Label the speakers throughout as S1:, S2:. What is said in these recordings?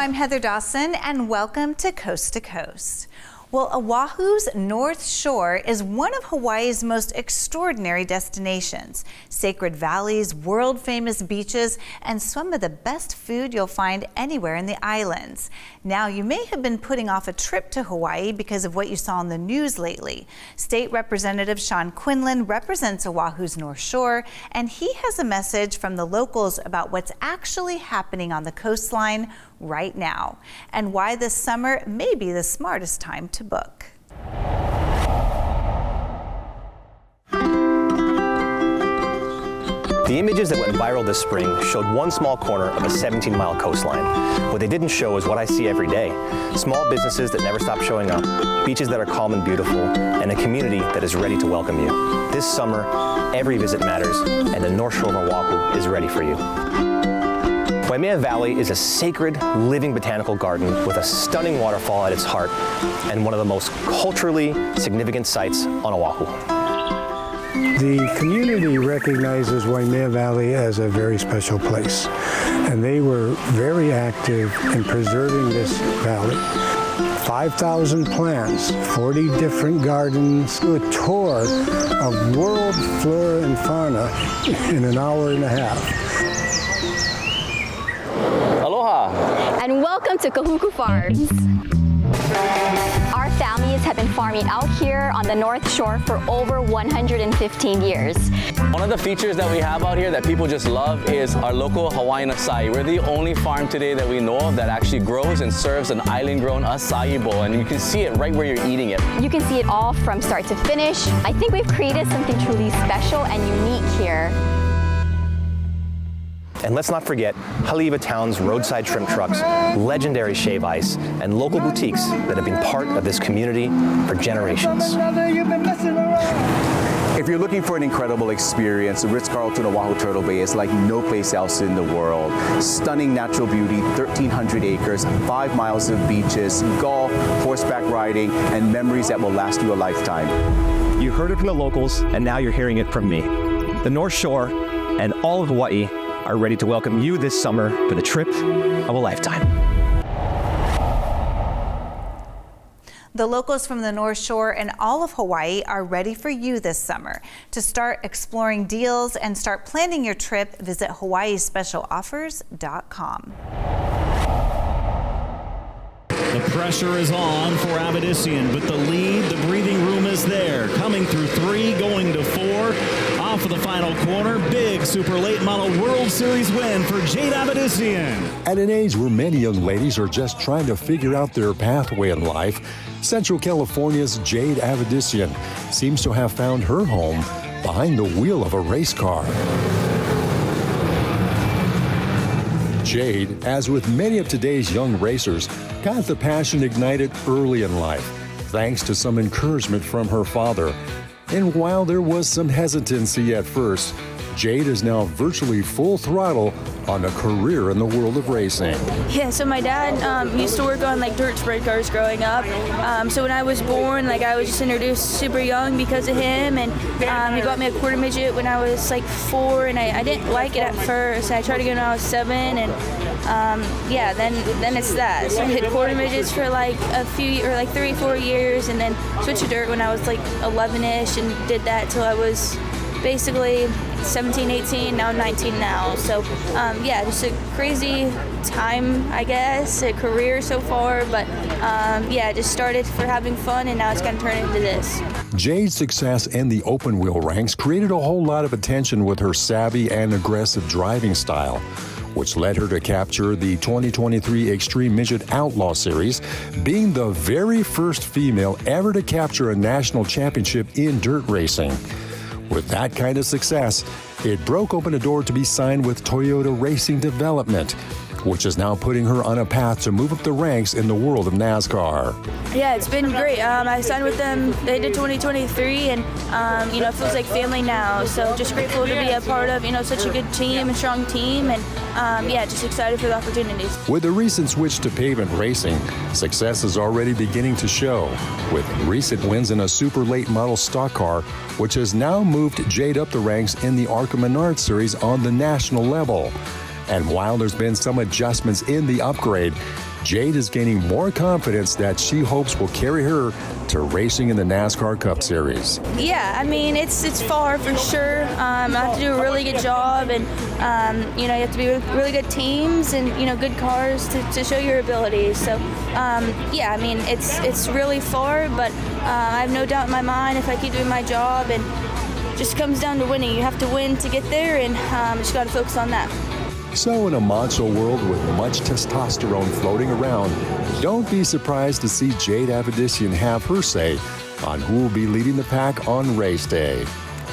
S1: I'm Heather Dawson, and welcome to Coast to Coast. Well, Oʻahu's North Shore is one of Hawaii's most extraordinary destinations. Sacred valleys, world-famous beaches, and some of the best food you'll find anywhere in the islands. Now, you may have been putting off a trip to Hawaii because of what you saw on the news lately. State Representative Sean Quinlan represents Oʻahu's North Shore, and he has a message from the locals about what's actually happening on the coastline right now, and why this summer may be the smartest time to book.
S2: The images that went viral this spring showed one small corner of a 17-mile coastline. What they didn't show is what I see every day. Small businesses that never stop showing up, beaches that are calm and beautiful, and a community that is ready to welcome you. This summer, every visit matters, and the North Shore of Oʻahu is ready for you. Waimea Valley is a sacred, living botanical garden with a stunning waterfall at its heart and one of the most culturally significant sites on Oʻahu.
S3: The community recognizes Waimea Valley as a very special place, and they were very active in preserving this valley. 5,000 plants, 40 different gardens, a tour of world flora and fauna in an hour and a half.
S4: And welcome to Kahuku Farms. Our families have been farming out here on the North Shore for over 115 years.
S5: One of the features that we have out here that people just love is our local Hawaiian acai. We're the only farm today that we know of that actually grows and serves an island-grown acai bowl, and you can see it right where you're eating it.
S4: You can see it all from start to finish. I think we've created something truly special and unique here.
S2: And let's not forget Haleiwa Town's roadside shrimp trucks, legendary shave ice, and local boutiques that have been part of this community for generations.
S6: If you're looking for an incredible experience, the Ritz-Carlton Oʻahu Turtle Bay is like no place else in the world. Stunning natural beauty, 1,300 acres, 5 miles of beaches, golf, horseback riding, and memories that will last you a lifetime.
S2: You heard it from the locals, and now you're hearing it from me. The North Shore and all of Hawaii are ready to welcome you this summer for the trip of a lifetime.
S1: The locals from the North Shore and all of Hawaii are ready for you this summer. To start exploring deals and start planning your trip, visit hawaiispecialoffers.com.
S7: The pressure is on for Avedisian, but the lead, the breathing room is there. Coming through 3, going to 4. Off of the final corner, big super late model World Series win for Jade Avedisian.
S8: At an age where many young ladies are just trying to figure out their pathway in life, Central California's Jade Avedisian seems to have found her home behind the wheel of a race car. Jade, as with many of today's young racers, got the passion ignited early in life, thanks to some encouragement from her father. And while there was some hesitancy at first, Jade is now virtually full throttle on a career in the world of racing.
S9: Yeah, so my dad used to work on dirt sprint cars growing up. So when I was born, I was just introduced super young because of him, and he bought me a quarter midget when I was 4, and I didn't like it at first. I tried to get when I was 7, and then it's that. So I did quarter midgets for a few, or 3-4 years, and then switched to dirt when I was 11-ish, and did that till I was basically 17, 18, now I'm 19 now. So just a crazy time, I guess, a career so far, but just started for having fun, and now it's going to turn into this.
S8: Jade's success in the open wheel ranks created a whole lot of attention with her savvy and aggressive driving style, which led her to capture the 2023 Extreme Midget Outlaw Series, being the very first female ever to capture a national championship in dirt racing. With that kind of success, it broke open a door to be signed with Toyota Racing Development, which is now putting her on a path to move up the ranks in the world of NASCAR.
S9: Yeah, it's been great. I signed with them, they did 2023, and it feels like family now. So just grateful to be a part of, such a good team, a strong team, and just excited for the opportunities.
S8: With the recent switch to pavement racing, success is already beginning to show, with recent wins in a super late model stock car, which has now moved Jade up the ranks in the ARCA Menard Series on the national level. And while there's been some adjustments in the upgrade, Jade is gaining more confidence that she hopes will carry her to racing in the NASCAR Cup Series.
S9: Yeah, I mean, it's far for sure. I have to do a really good job, and you have to be with really good teams and good cars to show your abilities. So yeah, I mean, it's really far, but I have no doubt in my mind if I keep doing my job, and just comes down to winning. You have to win to get there, and just got to focus on that.
S8: So in a macho world with much testosterone floating around, don't be surprised to see Jade Avedisian have her say on who will be leading the pack on race day.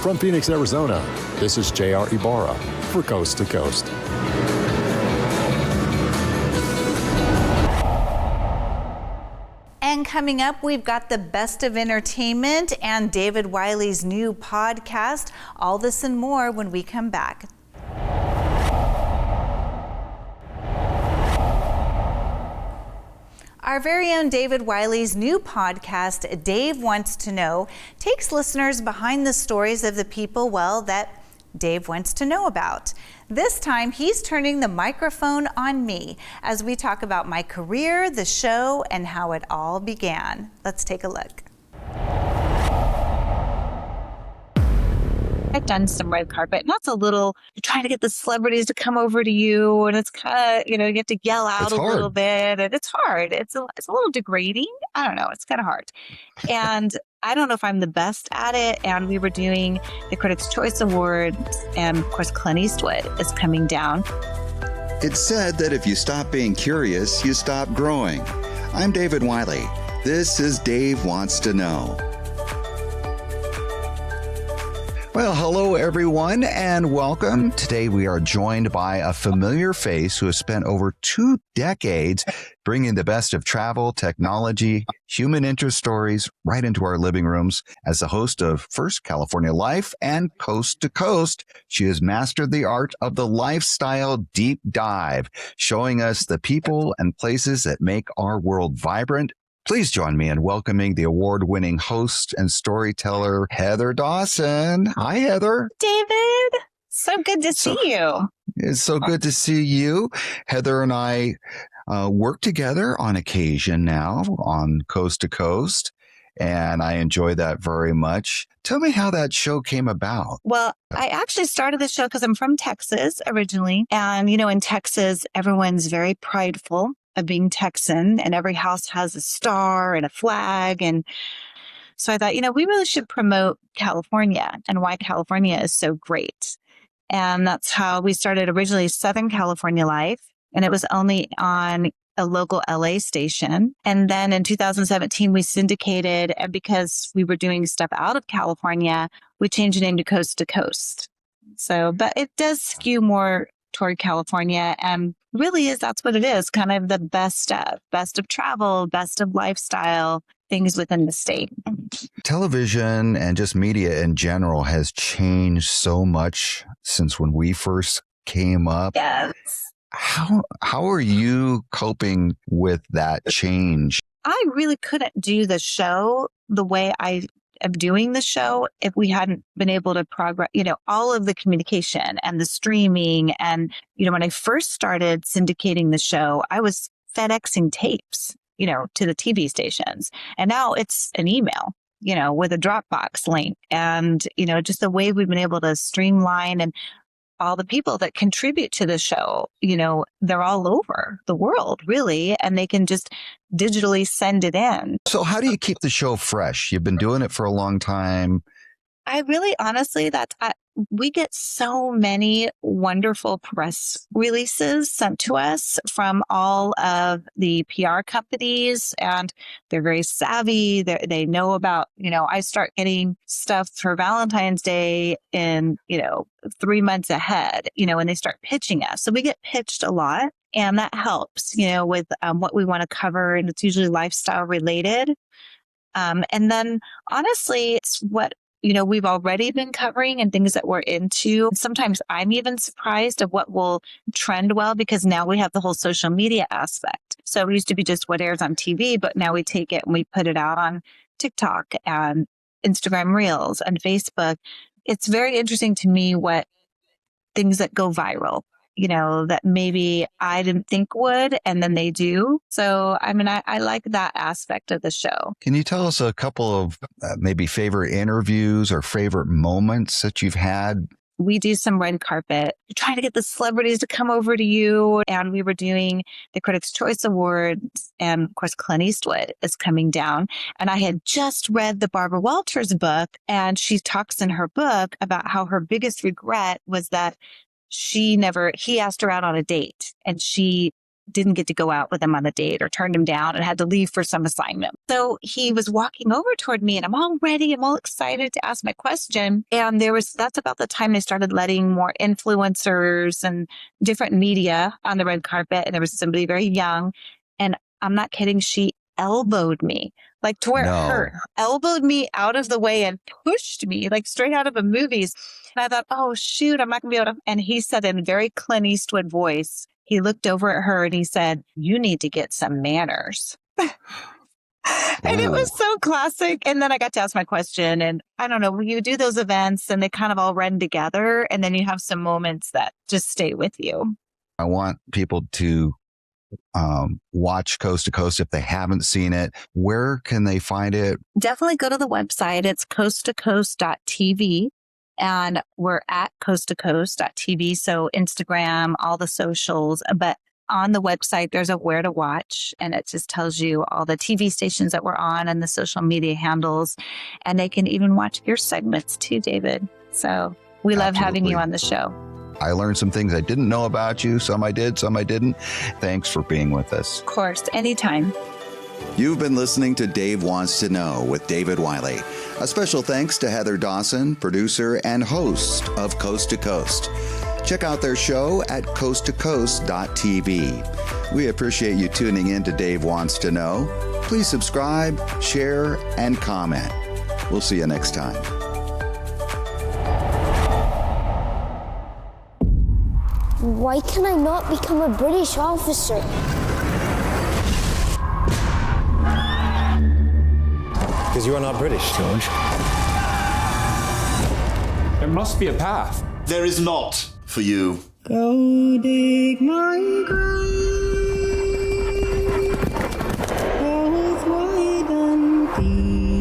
S8: From Phoenix, Arizona, this is J.R. Ibarra for Coast to Coast.
S1: And coming up, we've got the best of entertainment and David Wiley's new podcast. All this and more when we come back. Our very own David Wiley's new podcast, Dave Wants to Know, takes listeners behind the stories of the people, that Dave wants to know about. This time, he's turning the microphone on me as we talk about my career, the show, and how it all began. Let's take a look. I've done some red carpet, and that's a little, you're trying to get the celebrities to come over to you, and it's kind of, you have to yell out little bit, and it's hard. It's a little degrading. I don't know. It's kind of hard. And I don't know if I'm the best at it. And we were doing the Critics' Choice Awards, and of course, Clint Eastwood is coming down.
S10: It's said that if you stop being curious, you stop growing. I'm David Wiley. This is Dave Wants to Know. Well, hello, everyone, and welcome. Today, we are joined by a familiar face who has spent over 2 decades bringing the best of travel, technology, human interest stories right into our living rooms. As the host of First California Life and Coast to Coast, she has mastered the art of the lifestyle deep dive, showing us the people and places that make our world vibrant. Please join me in welcoming the award-winning host and storyteller, Heather Dawson. Hi, Heather.
S1: David, so good to see you.
S10: It's so good to see you. Heather and I work together on occasion now on Coast to Coast, and I enjoy that very much. Tell me how that show came about.
S1: Well, I actually started the show because I'm from Texas originally. And, in Texas, everyone's very prideful of being Texan, and every house has a star and a flag. And so I thought, we really should promote California and why California is so great. And that's how we started originally Southern California Life. And it was only on a local LA station. And then in 2017, we syndicated, and because we were doing stuff out of California, we changed the name to Coast to Coast. So, but it does skew more toward California, and really that's what it is, kind of the best of travel, best of lifestyle, things within the state.
S10: Television and just media in general has changed so much since when we first came up.
S1: Yes.
S10: How are you coping with that change?
S1: I really couldn't do the show the way I am doing the show if we hadn't been able to progress, all of the communication and the streaming. And, when I first started syndicating the show, I was FedExing tapes, to the TV stations. And now it's an email, with a Dropbox link. And, just the way we've been able to streamline, and all the people that contribute to the show, they're all over the world, really, and they can just digitally send it in.
S10: So how do you keep the show fresh? You've been doing it for a long time.
S1: I really, honestly, we get so many wonderful press releases sent to us from all of the PR companies, and they're very savvy. They know about, I start getting stuff for Valentine's Day in, 3 months ahead, when they start pitching us. So we get pitched a lot, and that helps, with what we want to cover. And it's usually lifestyle related. And then honestly, it's what we've already been covering and things that we're into. Sometimes I'm even surprised of what will trend well, because now we have the whole social media aspect. So it used to be just what airs on TV, but now we take it and we put it out on TikTok and Instagram Reels and Facebook. It's very interesting to me what things that go viral, that maybe I didn't think would, and then they do. So, I mean, I like that aspect of the show.
S10: Can you tell us a couple of maybe favorite interviews or favorite moments that you've had?
S1: We do some red carpet. You're trying to get the celebrities to come over to you. And we were doing the Critics' Choice Awards. And of course, Clint Eastwood is coming down. And I had just read the Barbara Walters book. And she talks in her book about how her biggest regret was that he asked her out on a date and she didn't get to go out with him on a date or turned him down and had to leave for some assignment. So he was walking over toward me and I'm all ready. I'm all excited to ask my question. And that's about the time they started letting more influencers and different media on the red carpet. And there was somebody very young. And I'm not kidding. She elbowed me, like to where it hurt, elbowed me out of the way and pushed me like straight out of the movies. And I thought, oh, shoot, I'm not going to be able to. And he said in a very Clint Eastwood voice, he looked over at her and he said, you need to get some manners. And it was so classic. And then I got to ask my question. And I don't know, when you do those events and they kind of all run together and then you have some moments that just stay with you.
S10: I want people to watch Coast to Coast if they haven't seen it. Where can they find it?
S1: Definitely go to the website. It's coasttocoast.tv. And we're at coasttocoast.tv. So Instagram, all the socials. But on the website, there's a where to watch. And it just tells you all the TV stations that we're on and the social media handles. And they can even watch your segments too, David. So we love having you on the show.
S10: I learned some things I didn't know about you. Some I did, some I didn't. Thanks for being with us.
S1: Of course, anytime.
S10: You've been listening to Dave Wants to Know with David Wiley. A special thanks to Heather Dawson, producer and host of Coast to Coast. Check out their show at coasttocoast.tv. We appreciate you tuning in to Dave Wants to Know. Please subscribe, share, and comment. We'll see you next time.
S11: Why can I not become a British officer?
S2: Because you are not British, George.
S12: There must be a path.
S13: There is not for you.
S14: Go dig my grave.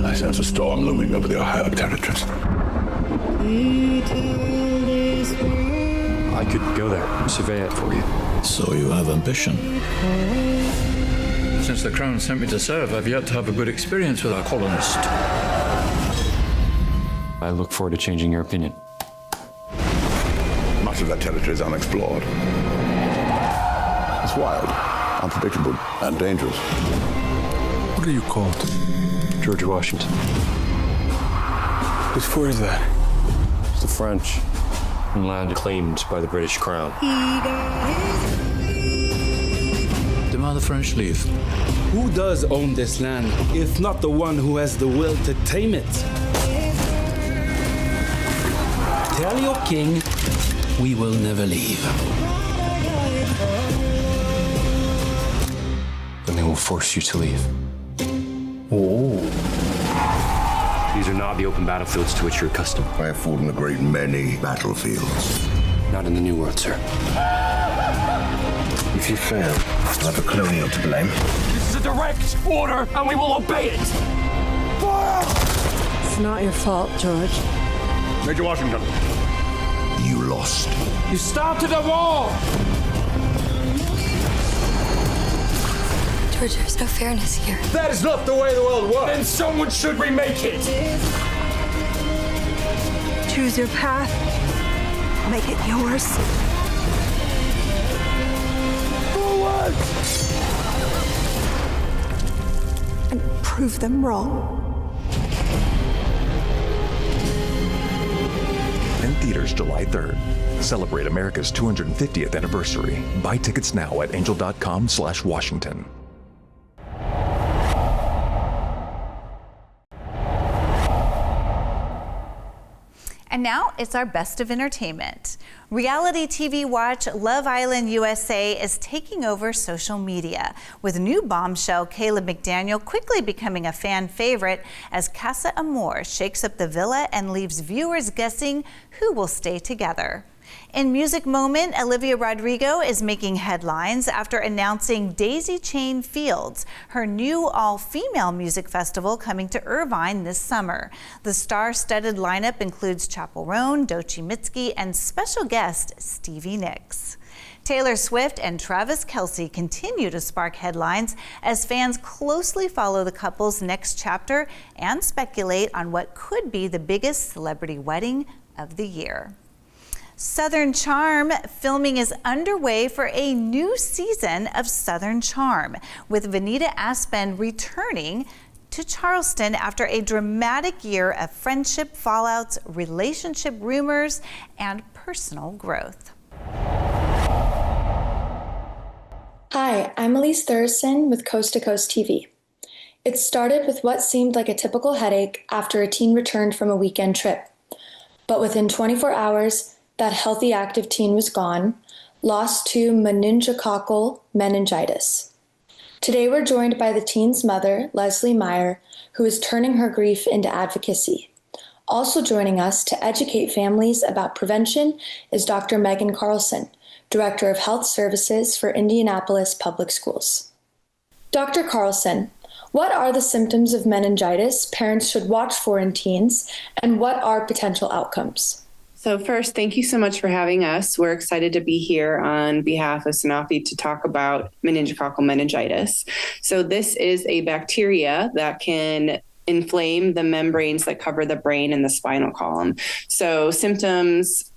S15: I sense a storm looming over the Oʻahu territories.
S12: I could go there, survey it for you.
S15: So you have ambition.
S12: Since the Crown sent me to serve, I've yet to have a good experience with a colonist. I look forward to changing your opinion.
S15: Much of that territory is unexplored. It's wild, unpredictable, and dangerous.
S8: What are you called?
S12: George Washington.
S8: Whose fort is that?
S12: It's the French. Land claimed by the British Crown. Demand the French leave.
S16: Who does own this land, if not the one who has the will to tame it? Tell your king we will never leave.
S12: Then they will force you to leave.
S15: Oh.
S12: These are not the open battlefields to which you're accustomed.
S15: I have fought in a great many battlefields.
S12: Not in the New World, sir.
S15: If you fail, I'll have a colonial to blame.
S16: This is a direct order, and we will obey it! Fire!
S14: It's not your fault, George.
S15: Major Washington. You lost.
S16: You started a war!
S11: George, there's no fairness here.
S16: That is not the way the world works! Then someone should remake it!
S14: Choose your path. Make it yours.
S16: Forward!
S14: And prove them wrong.
S8: In theaters July 3rd. Celebrate America's 250th anniversary. Buy tickets now at angel.com/Washington.
S1: And now it's our best of entertainment. Reality TV watch Love Island USA is taking over social media, with new bombshell Caleb McDaniel quickly becoming a fan favorite as Casa Amor shakes up the villa and leaves viewers guessing who will stay together. In Music Moment, Olivia Rodrigo is making headlines after announcing Daisy Chain Fields, her new all-female music festival coming to Irvine this summer. The star-studded lineup includes Chappell Roan, Doechii Mitski, and special guest Stevie Nicks. Taylor Swift and Travis Kelce continue to spark headlines as fans closely follow the couple's next chapter and speculate on what could be the biggest celebrity wedding of the year. Southern Charm filming is underway for a new season of Southern Charm, with Vanita Aspen returning to Charleston after a dramatic year of friendship fallouts, relationship rumors, and personal growth.
S17: Hi, I'm Elise Thurston with Coast to Coast TV. It started with what seemed like a typical headache after a teen returned from a weekend trip. But within 24 hours, that healthy, active teen was gone, lost to meningococcal meningitis. Today, we're joined by the teen's mother, Leslie Meyer, who is turning her grief into advocacy. Also joining us to educate families about prevention is Dr. Megan Carlson, Director of Health Services for Indianapolis Public Schools. Dr. Carlson, what are the symptoms of meningitis parents should watch for in teens, and what are potential outcomes?
S18: So first, thank you so much for having us. We're excited to be here on behalf of Sanofi to talk about meningococcal meningitis. So this is a bacteria that can inflame the membranes that cover the brain and the spinal column. So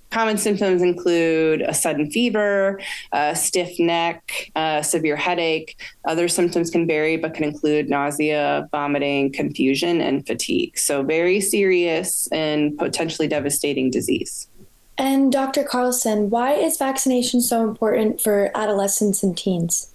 S18: common symptoms include a sudden fever, a stiff neck, a severe headache. Other symptoms can vary, but can include nausea, vomiting, confusion, and fatigue. So very serious and potentially devastating disease.
S17: And Dr. Carlson, why is vaccination so important for adolescents and teens?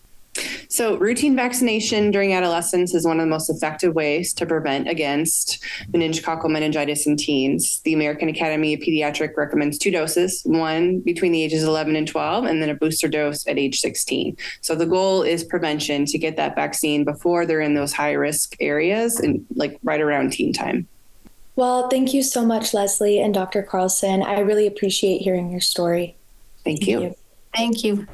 S18: So routine vaccination during adolescence is one of the most effective ways to prevent against meningococcal meningitis in teens. The American Academy of Pediatrics recommends 2 doses, one between the ages 11 and 12, and then a booster dose at age 16. So the goal is prevention, to get that vaccine before they're in those high-risk areas and like right around teen time.
S17: Well, thank you so much, Leslie and Dr. Carlson. I really appreciate hearing your story.
S18: Thank you.
S19: Thank you.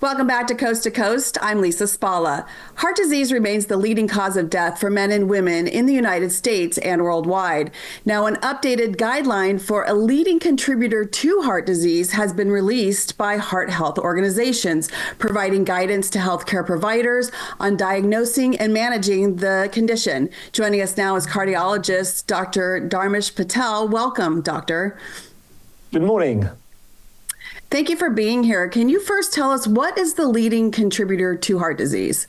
S19: Welcome back to Coast. I'm Lisa Spalla. Heart disease remains the leading cause of death for men and women in the United States and worldwide. Now, an updated guideline for a leading contributor to heart disease has been released by heart health organizations, providing guidance to healthcare providers on diagnosing and managing the condition. Joining us now is cardiologist Dr. Dharmesh Patel. Welcome, doctor.
S20: Good morning.
S19: Thank you for being here. Can you first tell us what is the leading contributor to heart disease?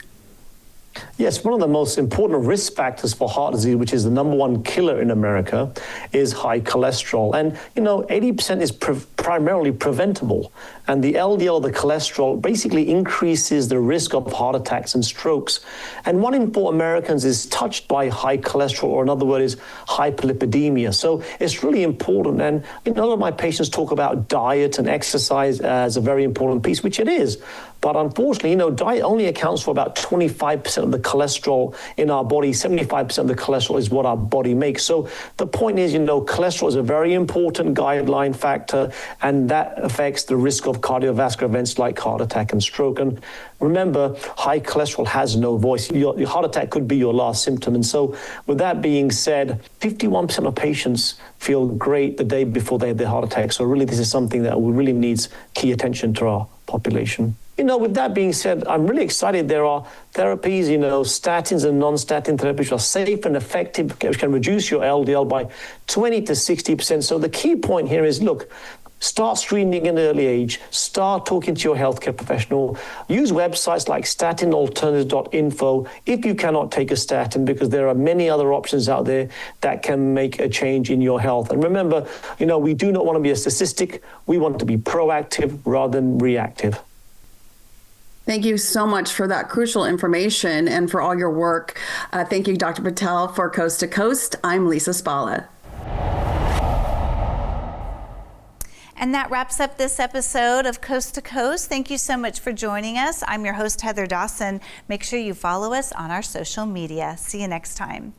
S20: Yes, one of the most important risk factors for heart disease, which is the #1 killer in America, is high cholesterol. And, 80% is primarily preventable. And the LDL, the cholesterol, basically increases the risk of heart attacks and strokes. And 1 in 4 Americans is touched by high cholesterol, or in other words, hyperlipidemia. So it's really important. And a lot of my patients talk about diet and exercise as a very important piece, which it is. But unfortunately, diet only accounts for about 25% of the cholesterol in our body. 75% of the cholesterol is what our body makes. So the point is, cholesterol is a very important guideline factor, and that affects the risk of cardiovascular events like heart attack and stroke. And remember, high cholesterol has no voice. Your heart attack could be your last symptom. And so with that being said, 51% of patients feel great the day before they have their heart attack. So really, this is something that really needs key attention to our population. With that being said, I'm really excited there are therapies, statins and non-statin therapies, which are safe and effective, which can reduce your LDL by 20 to 60%. So the key point here is, look, start screening in an early age, start talking to your healthcare professional, use websites like statinalternative.info if you cannot take a statin, because there are many other options out there that can make a change in your health. And remember, we do not want to be a statistic. We want to be proactive rather than reactive.
S19: Thank you so much for that crucial information and for all your work. Thank you, Dr. Patel, for Coast to Coast. I'm Lisa Spalla.
S1: And that wraps up this episode of Coast to Coast. Thank you so much for joining us. I'm your host, Heather Dawson. Make sure you follow us on our social media. See you next time.